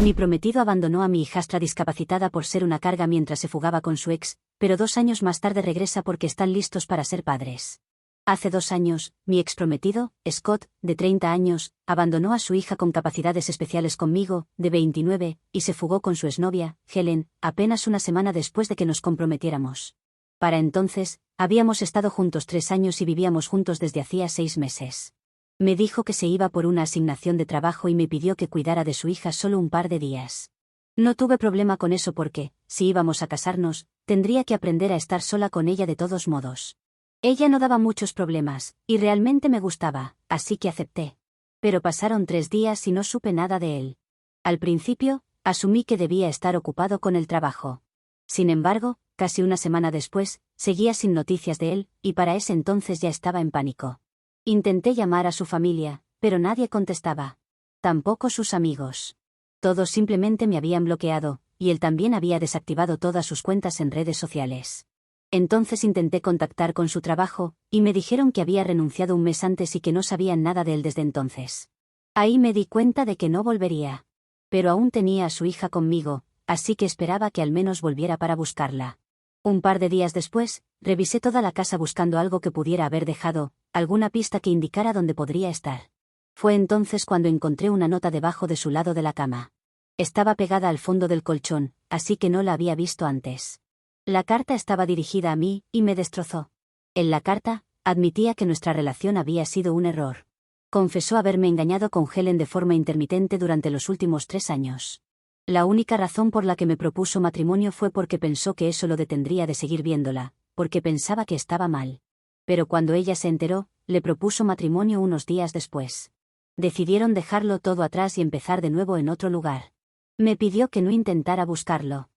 Mi prometido abandonó a mi hijastra discapacitada por ser una carga mientras se fugaba con su ex, pero 2 años más tarde regresa porque están listos para ser padres. Hace 2 años, mi ex prometido, Scott, de 30 años, abandonó a su hija con capacidades especiales conmigo, de 29, y se fugó con su exnovia, Helen, apenas una semana después de que nos comprometiéramos. Para entonces, habíamos estado juntos 3 años y vivíamos juntos desde hacía 6 meses. Me dijo que se iba por una asignación de trabajo y me pidió que cuidara de su hija solo un par de días. No tuve problema con eso porque, si íbamos a casarnos, tendría que aprender a estar sola con ella de todos modos. Ella no daba muchos problemas, y realmente me gustaba, así que acepté. Pero pasaron 3 días y no supe nada de él. Al principio, asumí que debía estar ocupado con el trabajo. Sin embargo, casi una semana después, seguía sin noticias de él, y para ese entonces ya estaba en pánico. Intenté llamar a su familia, pero nadie contestaba. Tampoco sus amigos. Todos simplemente me habían bloqueado, y él también había desactivado todas sus cuentas en redes sociales. Entonces intenté contactar con su trabajo, y me dijeron que había renunciado un mes antes y que no sabían nada de él desde entonces. Ahí me di cuenta de que no volvería. Pero aún tenía a su hija conmigo, así que esperaba que al menos volviera para buscarla. Un par de días después, revisé toda la casa buscando algo que pudiera haber dejado, alguna pista que indicara dónde podría estar. Fue entonces cuando encontré una nota debajo de su lado de la cama. Estaba pegada al fondo del colchón, así que no la había visto antes. La carta estaba dirigida a mí, y me destrozó. En la carta, admitía que nuestra relación había sido un error. Confesó haberme engañado con Helen de forma intermitente durante los últimos 3 años. La única razón por la que me propuso matrimonio fue porque pensó que eso lo detendría de seguir viéndola, porque pensaba que estaba mal. Pero cuando ella se enteró, le propuso matrimonio unos días después. Decidieron dejarlo todo atrás y empezar de nuevo en otro lugar. Me pidió que no intentara buscarlo.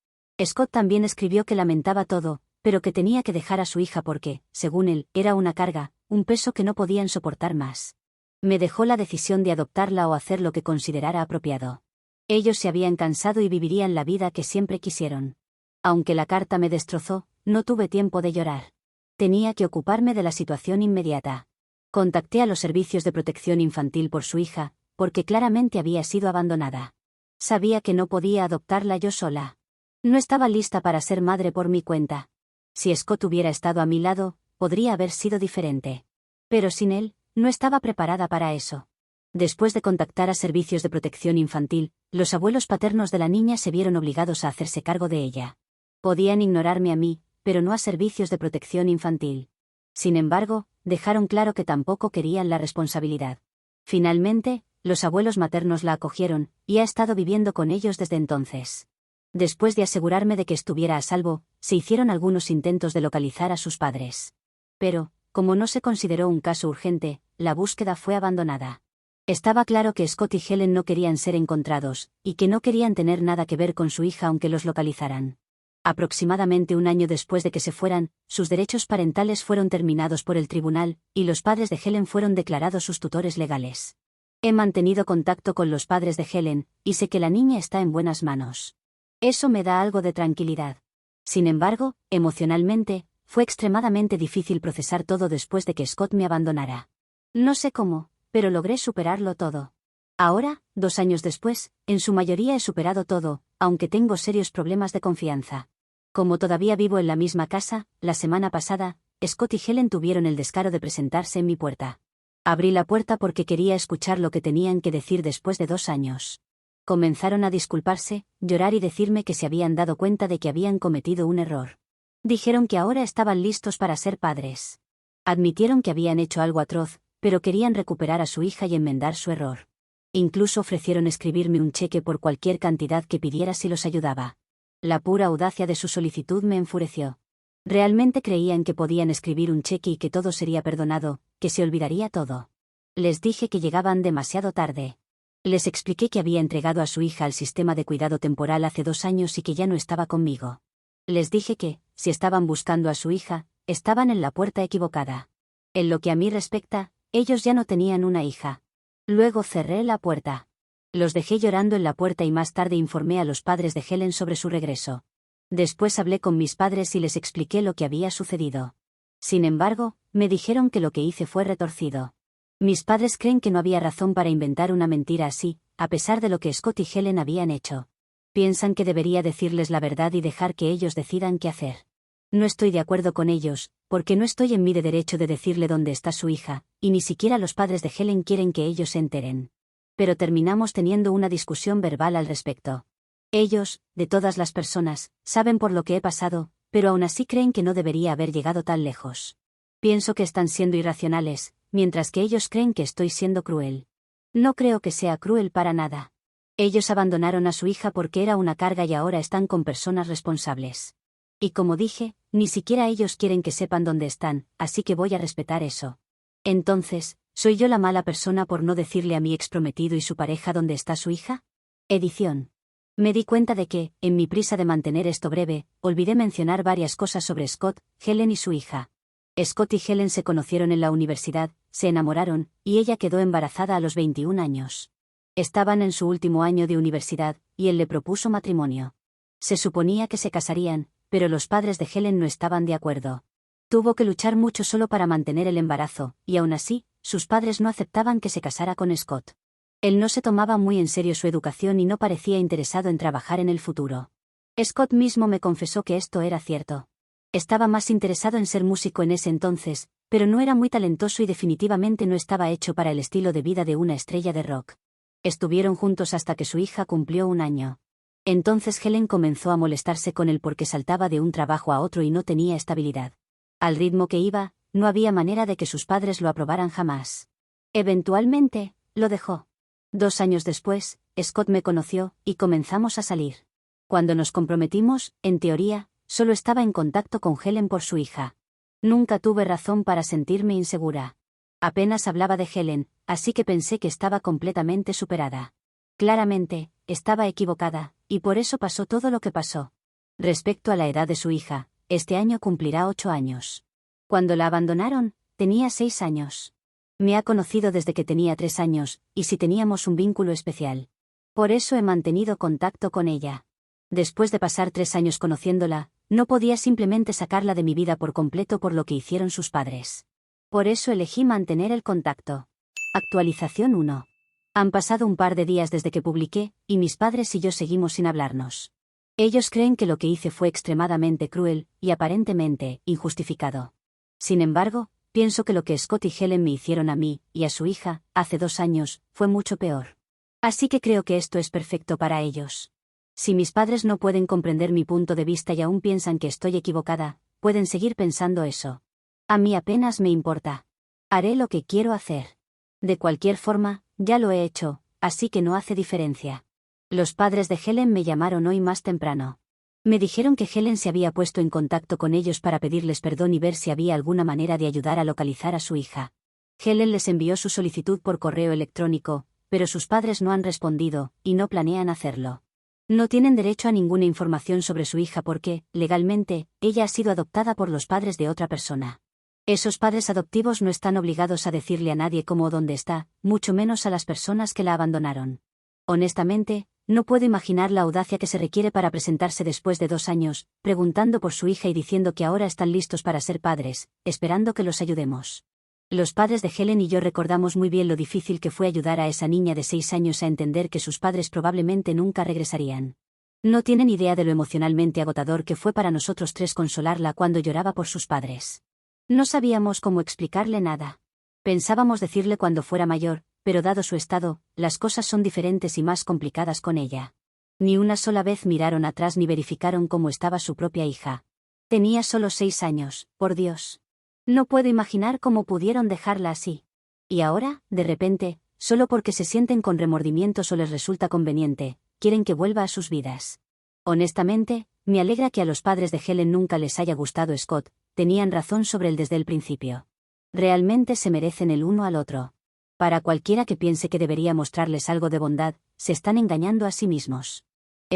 Scott también escribió que lamentaba todo, pero que tenía que dejar a su hija porque, según él, era una carga, un peso que no podían soportar más. Me dejó la decisión de adoptarla o hacer lo que considerara apropiado. Ellos se habían cansado y vivirían la vida que siempre quisieron. Aunque la carta me destrozó, no tuve tiempo de llorar. Tenía que ocuparme de la situación inmediata. Contacté a los servicios de protección infantil por su hija, porque claramente había sido abandonada. Sabía que no podía adoptarla yo sola. No estaba lista para ser madre por mi cuenta. Si Scott hubiera estado a mi lado, podría haber sido diferente. Pero sin él, no estaba preparada para eso. Después de contactar a servicios de protección infantil, los abuelos paternos de la niña se vieron obligados a hacerse cargo de ella. Podían ignorarme a mí, pero no a servicios de protección infantil. Sin embargo, dejaron claro que tampoco querían la responsabilidad. Finalmente, los abuelos maternos la acogieron, y ha estado viviendo con ellos desde entonces. Después de asegurarme de que estuviera a salvo, se hicieron algunos intentos de localizar a sus padres. Pero, como no se consideró un caso urgente, la búsqueda fue abandonada. Estaba claro que Scott y Helen no querían ser encontrados, y que no querían tener nada que ver con su hija aunque los localizaran. Aproximadamente un año después de que se fueran, sus derechos parentales fueron terminados por el tribunal, y los padres de Helen fueron declarados sus tutores legales. He mantenido contacto con los padres de Helen, y sé que la niña está en buenas manos. Eso me da algo de tranquilidad. Sin embargo, emocionalmente, fue extremadamente difícil procesar todo después de que Scott me abandonara. No sé cómo, pero logré superarlo todo. Ahora, 2 años después, en su mayoría he superado todo, aunque tengo serios problemas de confianza. Como todavía vivo en la misma casa, la semana pasada, Scott y Helen tuvieron el descaro de presentarse en mi puerta. Abrí la puerta porque quería escuchar lo que tenían que decir después de 2 años. Comenzaron a disculparse, llorar y decirme que se habían dado cuenta de que habían cometido un error. Dijeron que ahora estaban listos para ser padres. Admitieron que habían hecho algo atroz, pero querían recuperar a su hija y enmendar su error. Incluso ofrecieron escribirme un cheque por cualquier cantidad que pidiera si los ayudaba. La pura audacia de su solicitud me enfureció. Realmente creían que podían escribir un cheque y que todo sería perdonado, que se olvidaría todo. Les dije que llegaban demasiado tarde. Les expliqué que había entregado a su hija al sistema de cuidado temporal hace 2 años y que ya no estaba conmigo. Les dije que, si estaban buscando a su hija, estaban en la puerta equivocada. En lo que a mí respecta, ellos ya no tenían una hija. Luego cerré la puerta. Los dejé llorando en la puerta y más tarde informé a los padres de Helen sobre su regreso. Después hablé con mis padres y les expliqué lo que había sucedido. Sin embargo, me dijeron que lo que hice fue retorcido. Mis padres creen que no había razón para inventar una mentira así, a pesar de lo que Scott y Helen habían hecho. Piensan que debería decirles la verdad y dejar que ellos decidan qué hacer. No estoy de acuerdo con ellos, porque no estoy en mi derecho de decirle dónde está su hija, y ni siquiera los padres de Helen quieren que ellos se enteren. Pero terminamos teniendo una discusión verbal al respecto. Ellos, de todas las personas, saben por lo que he pasado, pero aún así creen que no debería haber llegado tan lejos. Pienso que están siendo irracionales, mientras que ellos creen que estoy siendo cruel. No creo que sea cruel para nada. Ellos abandonaron a su hija porque era una carga y ahora están con personas responsables. Y como dije, ni siquiera ellos quieren que sepan dónde están, así que voy a respetar eso. Entonces, ¿soy yo la mala persona por no decirle a mi exprometido y su pareja dónde está su hija? Edición. Me di cuenta de que, en mi prisa de mantener esto breve, olvidé mencionar varias cosas sobre Scott, Helen y su hija. Scott y Helen se conocieron en la universidad, se enamoraron, y ella quedó embarazada a los 21 años. Estaban en su último año de universidad, y él le propuso matrimonio. Se suponía que se casarían, pero los padres de Helen no estaban de acuerdo. Tuvo que luchar mucho solo para mantener el embarazo, y aún así, sus padres no aceptaban que se casara con Scott. Él no se tomaba muy en serio su educación y no parecía interesado en trabajar en el futuro. Scott mismo me confesó que esto era cierto. Estaba más interesado en ser músico en ese entonces, pero no era muy talentoso y definitivamente no estaba hecho para el estilo de vida de una estrella de rock. Estuvieron juntos hasta que su hija cumplió 1 año. Entonces Helen comenzó a molestarse con él porque saltaba de un trabajo a otro y no tenía estabilidad. Al ritmo que iba, no había manera de que sus padres lo aprobaran jamás. Eventualmente, lo dejó. 2 años después, Scott me conoció, y comenzamos a salir. Cuando nos comprometimos, en teoría, solo estaba en contacto con Helen por su hija. Nunca tuve razón para sentirme insegura. Apenas hablaba de Helen, así que pensé que estaba completamente superada. Claramente, estaba equivocada, y por eso pasó todo lo que pasó. Respecto a la edad de su hija, este año cumplirá 8 años. Cuando la abandonaron, tenía 6 años. Me ha conocido desde que tenía 3 años, y sí teníamos un vínculo especial. Por eso he mantenido contacto con ella. Después de pasar 3 años conociéndola, no podía simplemente sacarla de mi vida por completo por lo que hicieron sus padres. Por eso elegí mantener el contacto. Actualización 1. Han pasado un par de días desde que publiqué, y mis padres y yo seguimos sin hablarnos. Ellos creen que lo que hice fue extremadamente cruel, y aparentemente, injustificado. Sin embargo, pienso que lo que Scott y Helen me hicieron a mí, y a su hija, hace 2 años, fue mucho peor. Así que creo que esto es perfecto para ellos. Si mis padres no pueden comprender mi punto de vista y aún piensan que estoy equivocada, pueden seguir pensando eso. A mí apenas me importa. Haré lo que quiero hacer. De cualquier forma, ya lo he hecho, así que no hace diferencia. Los padres de Helen me llamaron hoy más temprano. Me dijeron que Helen se había puesto en contacto con ellos para pedirles perdón y ver si había alguna manera de ayudar a localizar a su hija. Helen les envió su solicitud por correo electrónico, pero sus padres no han respondido, y no planean hacerlo. No tienen derecho a ninguna información sobre su hija porque, legalmente, ella ha sido adoptada por los padres de otra persona. Esos padres adoptivos no están obligados a decirle a nadie cómo o dónde está, mucho menos a las personas que la abandonaron. Honestamente, no puedo imaginar la audacia que se requiere para presentarse después de 2 años, preguntando por su hija y diciendo que ahora están listos para ser padres, esperando que los ayudemos. Los padres de Helen y yo recordamos muy bien lo difícil que fue ayudar a esa niña de 6 años a entender que sus padres probablemente nunca regresarían. No tienen idea de lo emocionalmente agotador que fue para nosotros 3 consolarla cuando lloraba por sus padres. No sabíamos cómo explicarle nada. Pensábamos decirle cuando fuera mayor, pero dado su estado, las cosas son diferentes y más complicadas con ella. Ni una sola vez miraron atrás ni verificaron cómo estaba su propia hija. Tenía solo 6 años, por Dios. No puedo imaginar cómo pudieron dejarla así. Y ahora, de repente, solo porque se sienten con remordimientos o les resulta conveniente, quieren que vuelva a sus vidas. Honestamente, me alegra que a los padres de Helen nunca les haya gustado Scott, tenían razón sobre él desde el principio. Realmente se merecen el uno al otro. Para cualquiera que piense que debería mostrarles algo de bondad, se están engañando a sí mismos.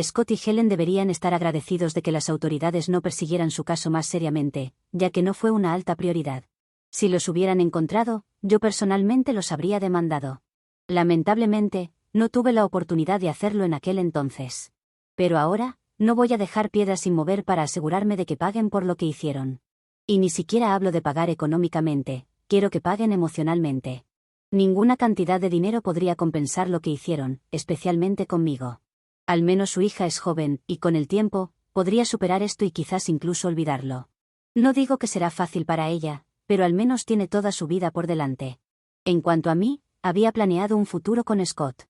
Scott y Helen deberían estar agradecidos de que las autoridades no persiguieran su caso más seriamente, ya que no fue una alta prioridad. Si los hubieran encontrado, yo personalmente los habría demandado. Lamentablemente, no tuve la oportunidad de hacerlo en aquel entonces. Pero ahora, no voy a dejar piedras sin mover para asegurarme de que paguen por lo que hicieron. Y ni siquiera hablo de pagar económicamente, quiero que paguen emocionalmente. Ninguna cantidad de dinero podría compensar lo que hicieron, especialmente conmigo. Al menos su hija es joven, y con el tiempo, podría superar esto y quizás incluso olvidarlo. No digo que será fácil para ella, pero al menos tiene toda su vida por delante. En cuanto a mí, había planeado un futuro con Scott.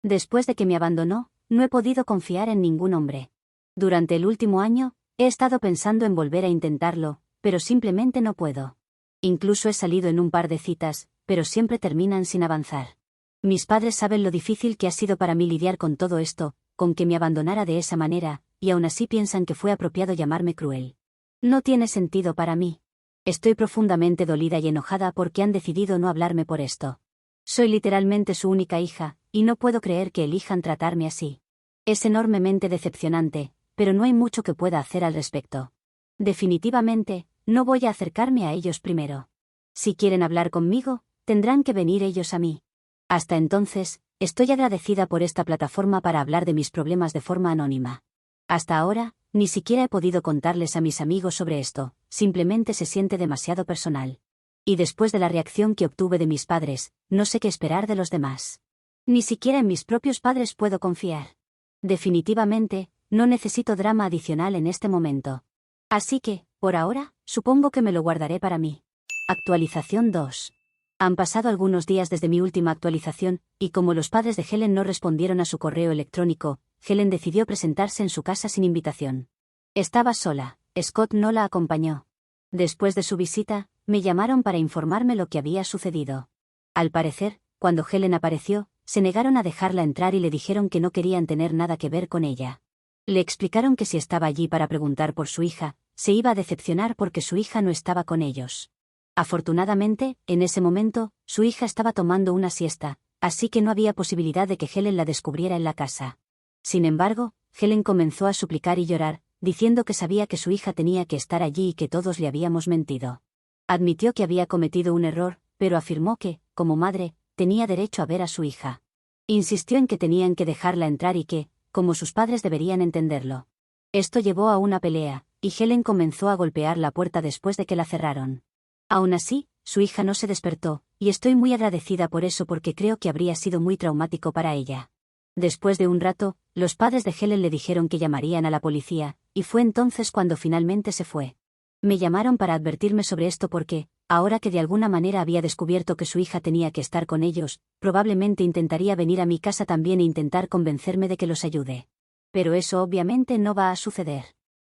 Después de que me abandonó, no he podido confiar en ningún hombre. Durante el último año, he estado pensando en volver a intentarlo, pero simplemente no puedo. Incluso he salido en un par de citas, pero siempre terminan sin avanzar. Mis padres saben lo difícil que ha sido para mí lidiar con todo esto, con que me abandonara de esa manera, y aún así piensan que fue apropiado llamarme cruel. No tiene sentido para mí. Estoy profundamente dolida y enojada porque han decidido no hablarme por esto. Soy literalmente su única hija, y no puedo creer que elijan tratarme así. Es enormemente decepcionante, pero no hay mucho que pueda hacer al respecto. Definitivamente, no voy a acercarme a ellos primero. Si quieren hablar conmigo, tendrán que venir ellos a mí. Hasta entonces, estoy agradecida por esta plataforma para hablar de mis problemas de forma anónima. Hasta ahora, ni siquiera he podido contarles a mis amigos sobre esto, simplemente se siente demasiado personal. Y después de la reacción que obtuve de mis padres, no sé qué esperar de los demás. Ni siquiera en mis propios padres puedo confiar. Definitivamente, no necesito drama adicional en este momento. Así que, por ahora, supongo que me lo guardaré para mí. Actualización 2. Han pasado algunos días desde mi última actualización, y como los padres de Helen no respondieron a su correo electrónico, Helen decidió presentarse en su casa sin invitación. Estaba sola, Scott no la acompañó. Después de su visita, me llamaron para informarme lo que había sucedido. Al parecer, cuando Helen apareció, se negaron a dejarla entrar y le dijeron que no querían tener nada que ver con ella. Le explicaron que si estaba allí para preguntar por su hija, se iba a decepcionar porque su hija no estaba con ellos. Afortunadamente, en ese momento, su hija estaba tomando una siesta, así que no había posibilidad de que Helen la descubriera en la casa. Sin embargo, Helen comenzó a suplicar y llorar, diciendo que sabía que su hija tenía que estar allí y que todos le habíamos mentido. Admitió que había cometido un error, pero afirmó que, como madre, tenía derecho a ver a su hija. Insistió en que tenían que dejarla entrar y que, como sus padres deberían entenderlo. Esto llevó a una pelea, y Helen comenzó a golpear la puerta después de que la cerraron. Aún así, su hija no se despertó, y estoy muy agradecida por eso porque creo que habría sido muy traumático para ella. Después de un rato, los padres de Helen le dijeron que llamarían a la policía, y fue entonces cuando finalmente se fue. Me llamaron para advertirme sobre esto porque, ahora que de alguna manera había descubierto que su hija tenía que estar con ellos, probablemente intentaría venir a mi casa también e intentar convencerme de que los ayude. Pero eso obviamente no va a suceder.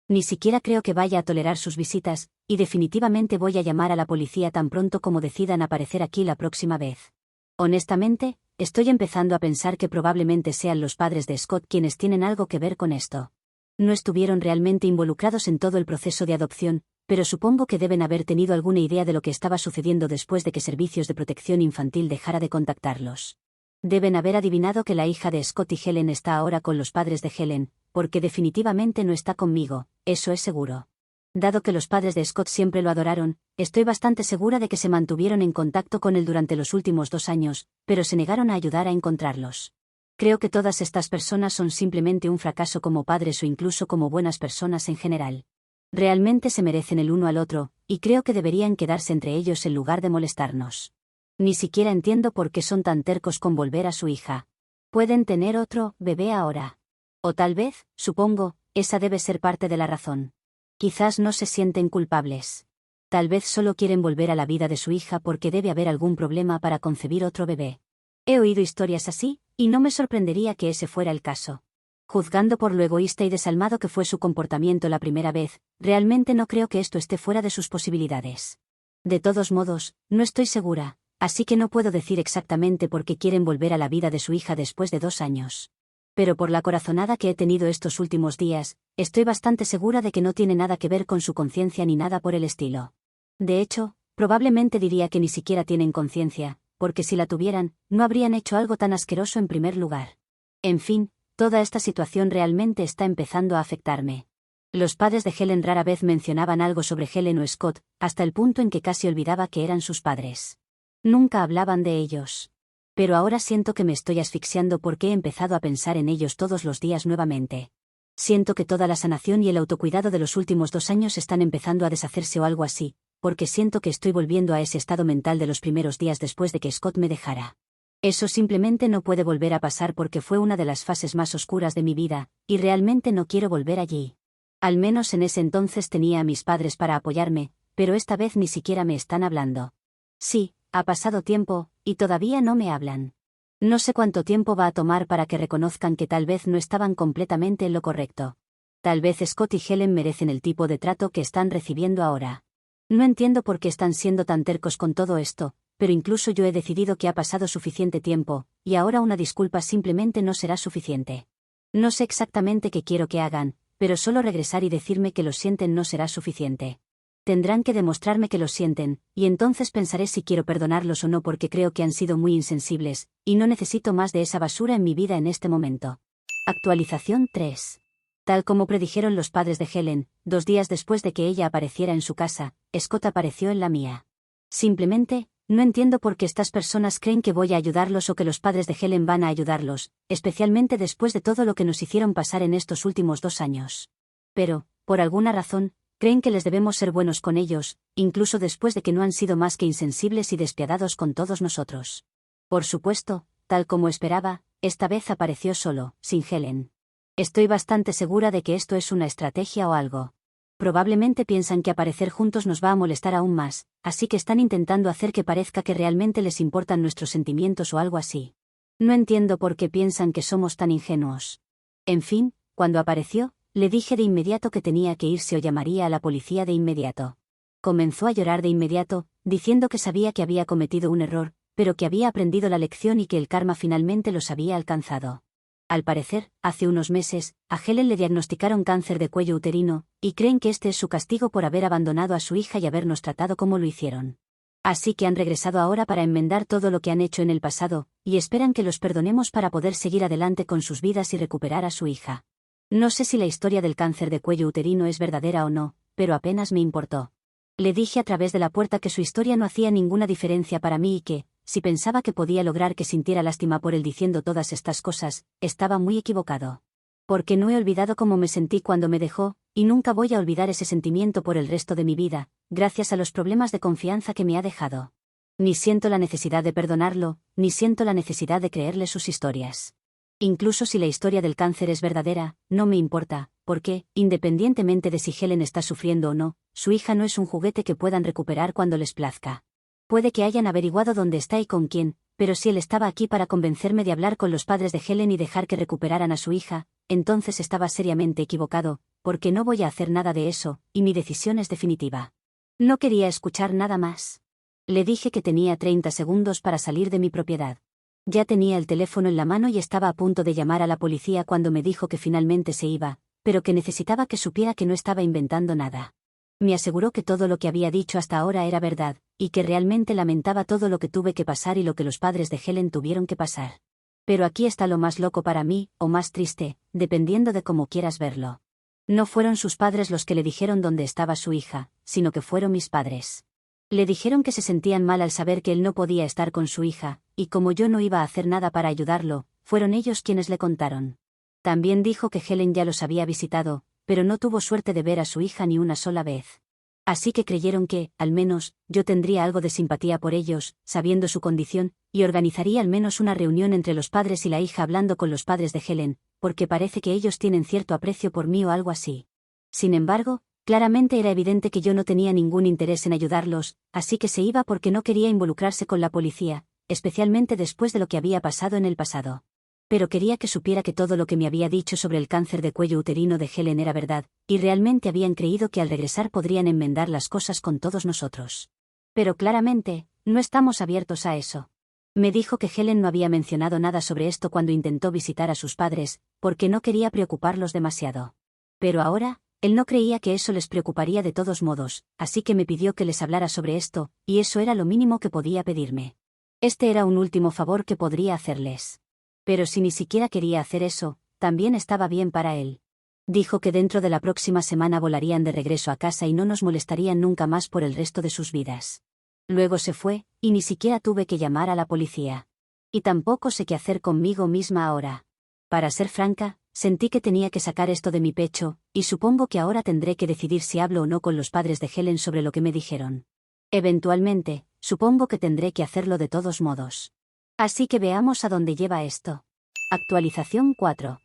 Ni siquiera creo que vaya a tolerar sus visitas, y definitivamente voy a llamar a la policía tan pronto como decidan aparecer aquí la próxima vez. Honestamente, estoy empezando a pensar que probablemente sean los padres de Scott quienes tienen algo que ver con esto. No estuvieron realmente involucrados en todo el proceso de adopción, pero supongo que deben haber tenido alguna idea de lo que estaba sucediendo después de que Servicios de Protección Infantil dejara de contactarlos. Deben haber adivinado que la hija de Scott y Helen está ahora con los padres de Helen, porque definitivamente no está conmigo, eso es seguro. Dado que los padres de Scott siempre lo adoraron, estoy bastante segura de que se mantuvieron en contacto con él durante los últimos 2 años, pero se negaron a ayudar a encontrarlos. Creo que todas estas personas son simplemente un fracaso como padres o incluso como buenas personas en general. Realmente se merecen el uno al otro, y creo que deberían quedarse entre ellos en lugar de molestarnos. Ni siquiera entiendo por qué son tan tercos con volver a su hija. Pueden tener otro bebé ahora. O tal vez, supongo, esa debe ser parte de la razón. Quizás no se sienten culpables. Tal vez solo quieren volver a la vida de su hija porque debe haber algún problema para concebir otro bebé. He oído historias así, y no me sorprendería que ese fuera el caso. Juzgando por lo egoísta y desalmado que fue su comportamiento la primera vez, realmente no creo que esto esté fuera de sus posibilidades. De todos modos, no estoy segura, así que no puedo decir exactamente por qué quieren volver a la vida de su hija después de 2 años. Pero por la corazonada que he tenido estos últimos días, estoy bastante segura de que no tiene nada que ver con su conciencia ni nada por el estilo. De hecho, probablemente diría que ni siquiera tienen conciencia, porque si la tuvieran, no habrían hecho algo tan asqueroso en primer lugar. En fin, toda esta situación realmente está empezando a afectarme. Los padres de Helen rara vez mencionaban algo sobre Helen o Scott, hasta el punto en que casi olvidaba que eran sus padres. Nunca hablaban de ellos. Pero ahora siento que me estoy asfixiando porque he empezado a pensar en ellos todos los días nuevamente. Siento que toda la sanación y el autocuidado de los últimos 2 años están empezando a deshacerse o algo así, porque siento que estoy volviendo a ese estado mental de los primeros días después de que Scott me dejara. Eso simplemente no puede volver a pasar porque fue una de las fases más oscuras de mi vida, y realmente no quiero volver allí. Al menos en ese entonces tenía a mis padres para apoyarme, pero esta vez ni siquiera me están hablando. Sí, ha pasado tiempo, y todavía no me hablan. No sé cuánto tiempo va a tomar para que reconozcan que tal vez no estaban completamente en lo correcto. Tal vez Scott y Helen merecen el tipo de trato que están recibiendo ahora. No entiendo por qué están siendo tan tercos con todo esto, pero incluso yo he decidido que ha pasado suficiente tiempo, y ahora una disculpa simplemente no será suficiente. No sé exactamente qué quiero que hagan, pero solo regresar y decirme que lo sienten no será suficiente. Tendrán que demostrarme que lo sienten, y entonces pensaré si quiero perdonarlos o no porque creo que han sido muy insensibles, y no necesito más de esa basura en mi vida en este momento. Actualización 3. Tal como predijeron los padres de Helen, 2 días después de que ella apareciera en su casa, Scott apareció en la mía. Simplemente, no entiendo por qué estas personas creen que voy a ayudarlos o que los padres de Helen van a ayudarlos, especialmente después de todo lo que nos hicieron pasar en estos últimos 2 años. Pero, por alguna razón, creen que les debemos ser buenos con ellos, incluso después de que no han sido más que insensibles y despiadados con todos nosotros. Por supuesto, tal como esperaba, esta vez apareció solo, sin Helen. Estoy bastante segura de que esto es una estrategia o algo. Probablemente piensan que aparecer juntos nos va a molestar aún más, así que están intentando hacer que parezca que realmente les importan nuestros sentimientos o algo así. No entiendo por qué piensan que somos tan ingenuos. En fin, cuando apareció, le dije de inmediato que tenía que irse o llamaría a la policía de inmediato. Comenzó a llorar de inmediato, diciendo que sabía que había cometido un error, pero que había aprendido la lección y que el karma finalmente los había alcanzado. Al parecer, hace unos meses, a Helen le diagnosticaron cáncer de cuello uterino, y creen que este es su castigo por haber abandonado a su hija y habernos tratado como lo hicieron. Así que han regresado ahora para enmendar todo lo que han hecho en el pasado, y esperan que los perdonemos para poder seguir adelante con sus vidas y recuperar a su hija. No sé si la historia del cáncer de cuello uterino es verdadera o no, pero apenas me importó. Le dije a través de la puerta que su historia no hacía ninguna diferencia para mí y que, si pensaba que podía lograr que sintiera lástima por él diciendo todas estas cosas, estaba muy equivocado. Porque no he olvidado cómo me sentí cuando me dejó, y nunca voy a olvidar ese sentimiento por el resto de mi vida, gracias a los problemas de confianza que me ha dejado. Ni siento la necesidad de perdonarlo, ni siento la necesidad de creerle sus historias. Incluso si la historia del cáncer es verdadera, no me importa, porque, independientemente de si Helen está sufriendo o no, su hija no es un juguete que puedan recuperar cuando les plazca. Puede que hayan averiguado dónde está y con quién, pero si él estaba aquí para convencerme de hablar con los padres de Helen y dejar que recuperaran a su hija, entonces estaba seriamente equivocado, porque no voy a hacer nada de eso, y mi decisión es definitiva. No quería escuchar nada más. Le dije que tenía 30 segundos para salir de mi propiedad. Ya tenía el teléfono en la mano y estaba a punto de llamar a la policía cuando me dijo que finalmente se iba, pero que necesitaba que supiera que no estaba inventando nada. Me aseguró que todo lo que había dicho hasta ahora era verdad, y que realmente lamentaba todo lo que tuve que pasar y lo que los padres de Helen tuvieron que pasar. Pero aquí está lo más loco para mí, o más triste, dependiendo de cómo quieras verlo. No fueron sus padres los que le dijeron dónde estaba su hija, sino que fueron mis padres. Le dijeron que se sentían mal al saber que él no podía estar con su hija, y como yo no iba a hacer nada para ayudarlo, fueron ellos quienes le contaron. También dijo que Helen ya los había visitado, pero no tuvo suerte de ver a su hija ni una sola vez. Así que creyeron que, al menos, yo tendría algo de simpatía por ellos, sabiendo su condición, y organizaría al menos una reunión entre los padres y la hija hablando con los padres de Helen, porque parece que ellos tienen cierto aprecio por mí o algo así. Sin embargo, claramente era evidente que yo no tenía ningún interés en ayudarlos, así que se iba porque no quería involucrarse con la policía, especialmente después de lo que había pasado en el pasado. Pero quería que supiera que todo lo que me había dicho sobre el cáncer de cuello uterino de Helen era verdad, y realmente habían creído que al regresar podrían enmendar las cosas con todos nosotros. Pero claramente, no estamos abiertos a eso. Me dijo que Helen no había mencionado nada sobre esto cuando intentó visitar a sus padres, porque no quería preocuparlos demasiado. Pero ahora, él no creía que eso les preocuparía de todos modos, así que me pidió que les hablara sobre esto, y eso era lo mínimo que podía pedirme. Este era un último favor que podría hacerles. Pero si ni siquiera quería hacer eso, también estaba bien para él. Dijo que dentro de la próxima semana volarían de regreso a casa y no nos molestarían nunca más por el resto de sus vidas. Luego se fue, y ni siquiera tuve que llamar a la policía. Y tampoco sé qué hacer conmigo misma ahora. Para ser franca, sentí que tenía que sacar esto de mi pecho, y supongo que ahora tendré que decidir si hablo o no con los padres de Helen sobre lo que me dijeron. Eventualmente, supongo que tendré que hacerlo de todos modos. Así que veamos a dónde lleva esto. Actualización 4.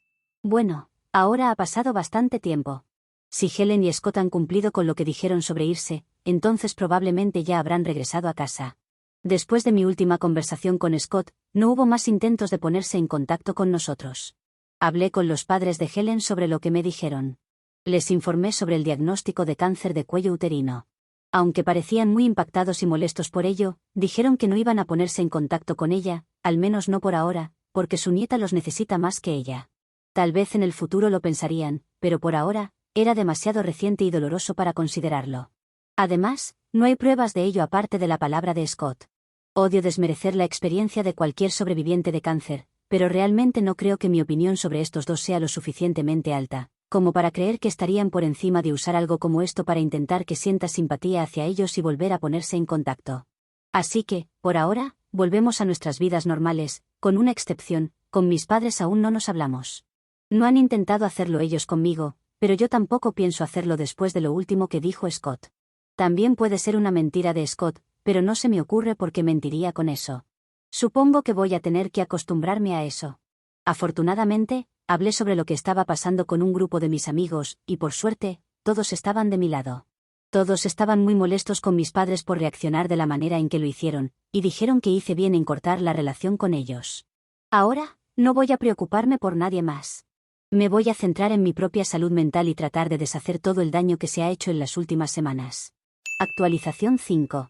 Bueno, ahora ha pasado bastante tiempo. Si Helen y Scott han cumplido con lo que dijeron sobre irse, entonces probablemente ya habrán regresado a casa. Después de mi última conversación con Scott, no hubo más intentos de ponerse en contacto con nosotros. Hablé con los padres de Helen sobre lo que me dijeron. Les informé sobre el diagnóstico de cáncer de cuello uterino. Aunque parecían muy impactados y molestos por ello, dijeron que no iban a ponerse en contacto con ella, al menos no por ahora, porque su nieta los necesita más que ella. Tal vez en el futuro lo pensarían, pero por ahora, era demasiado reciente y doloroso para considerarlo. Además, no hay pruebas de ello aparte de la palabra de Scott. Odio desmerecer la experiencia de cualquier sobreviviente de cáncer, pero realmente no creo que mi opinión sobre estos dos sea lo suficientemente alta, como para creer que estarían por encima de usar algo como esto para intentar que sientas simpatía hacia ellos y volver a ponerse en contacto. Así que, por ahora, volvemos a nuestras vidas normales, con una excepción, con mis padres aún no nos hablamos. No han intentado hacerlo ellos conmigo, pero yo tampoco pienso hacerlo después de lo último que dijo Scott. También puede ser una mentira de Scott, pero no se me ocurre por qué mentiría con eso. Supongo que voy a tener que acostumbrarme a eso. Afortunadamente, hablé sobre lo que estaba pasando con un grupo de mis amigos, y por suerte, todos estaban de mi lado. Todos estaban muy molestos con mis padres por reaccionar de la manera en que lo hicieron, y dijeron que hice bien en cortar la relación con ellos. Ahora, no voy a preocuparme por nadie más. Me voy a centrar en mi propia salud mental y tratar de deshacer todo el daño que se ha hecho en las últimas semanas. Actualización 5.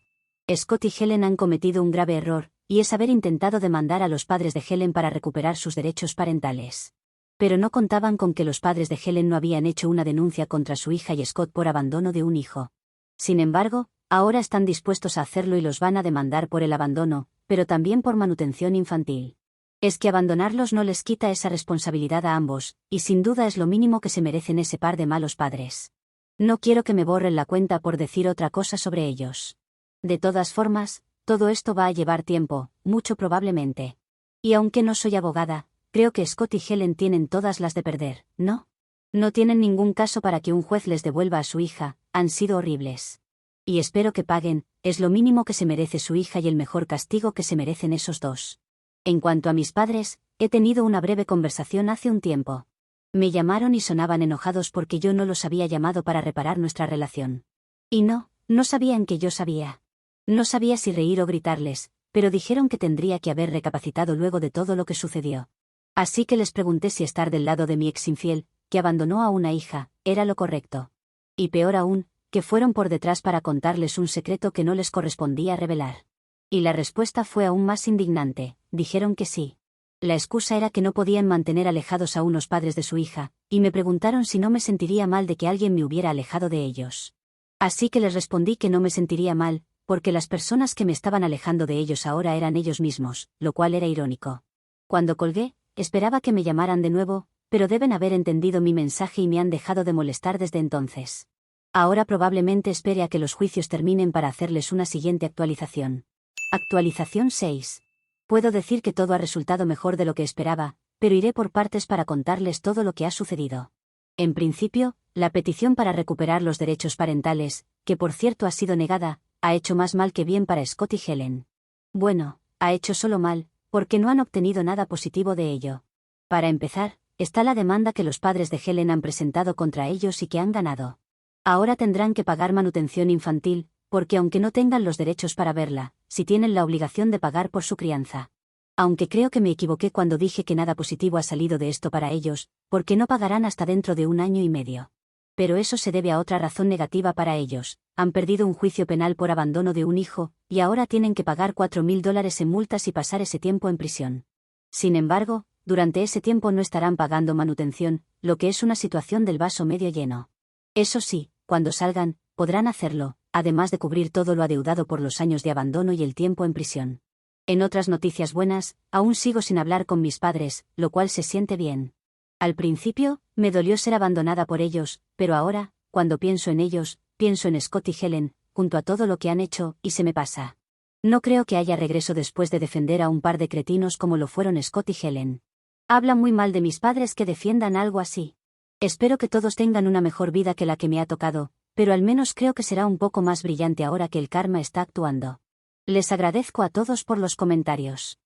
Scott y Helen han cometido un grave error, y es haber intentado demandar a los padres de Helen para recuperar sus derechos parentales. Pero no contaban con que los padres de Helen no habían hecho una denuncia contra su hija y Scott por abandono de un hijo. Sin embargo, ahora están dispuestos a hacerlo y los van a demandar por el abandono, pero también por manutención infantil. Es que abandonarlos no les quita esa responsabilidad a ambos, y sin duda es lo mínimo que se merecen ese par de malos padres. No quiero que me borren la cuenta por decir otra cosa sobre ellos. De todas formas, todo esto va a llevar tiempo, mucho probablemente. Y aunque no soy abogada, creo que Scott y Helen tienen todas las de perder, ¿no? No tienen ningún caso para que un juez les devuelva a su hija, han sido horribles. Y espero que paguen, es lo mínimo que se merece su hija y el mejor castigo que se merecen esos dos. En cuanto a mis padres, he tenido una breve conversación hace un tiempo. Me llamaron y sonaban enojados porque yo no los había llamado para reparar nuestra relación. Y no sabían que yo sabía. No sabía si reír o gritarles, pero dijeron que tendría que haber recapacitado luego de todo lo que sucedió. Así que les pregunté si estar del lado de mi ex infiel, que abandonó a una hija, era lo correcto. Y peor aún, que fueron por detrás para contarles un secreto que no les correspondía revelar. Y la respuesta fue aún más indignante, dijeron que sí. La excusa era que no podían mantener alejados a unos padres de su hija, y me preguntaron si no me sentiría mal de que alguien me hubiera alejado de ellos. Así que les respondí que no me sentiría mal, porque las personas que me estaban alejando de ellos ahora eran ellos mismos, lo cual era irónico. Cuando colgué, esperaba que me llamaran de nuevo, pero deben haber entendido mi mensaje y me han dejado de molestar desde entonces. Ahora probablemente espere a que los juicios terminen para hacerles una siguiente actualización. Actualización 6. Puedo decir que todo ha resultado mejor de lo que esperaba, pero iré por partes para contarles todo lo que ha sucedido. En principio, la petición para recuperar los derechos parentales, que por cierto ha sido negada, ha hecho más mal que bien para Scott y Helen. Bueno, ha hecho solo mal, porque no han obtenido nada positivo de ello. Para empezar, está la demanda que los padres de Helen han presentado contra ellos y que han ganado. Ahora tendrán que pagar manutención infantil, porque aunque no tengan los derechos para verla, sí tienen la obligación de pagar por su crianza. Aunque creo que me equivoqué cuando dije que nada positivo ha salido de esto para ellos, porque no pagarán hasta dentro de 1 año y medio. Pero eso se debe a otra razón negativa para ellos. Han perdido un juicio penal por abandono de un hijo, y ahora tienen que pagar $4.000 en multas y pasar ese tiempo en prisión. Sin embargo, durante ese tiempo no estarán pagando manutención, lo que es una situación del vaso medio lleno. Eso sí, cuando salgan, podrán hacerlo, además de cubrir todo lo adeudado por los años de abandono y el tiempo en prisión. En otras noticias buenas, aún sigo sin hablar con mis padres, lo cual se siente bien. Al principio, me dolió ser abandonada por ellos, pero ahora, cuando pienso en ellos, pienso en Scott y Helen, junto a todo lo que han hecho, y se me pasa. No creo que haya regreso después de defender a un par de cretinos como lo fueron Scott y Helen. Habla muy mal de mis padres que defiendan algo así. Espero que todos tengan una mejor vida que la que me ha tocado, Pero al menos creo que será un poco más brillante ahora que el karma está actuando. Les agradezco a todos por los comentarios.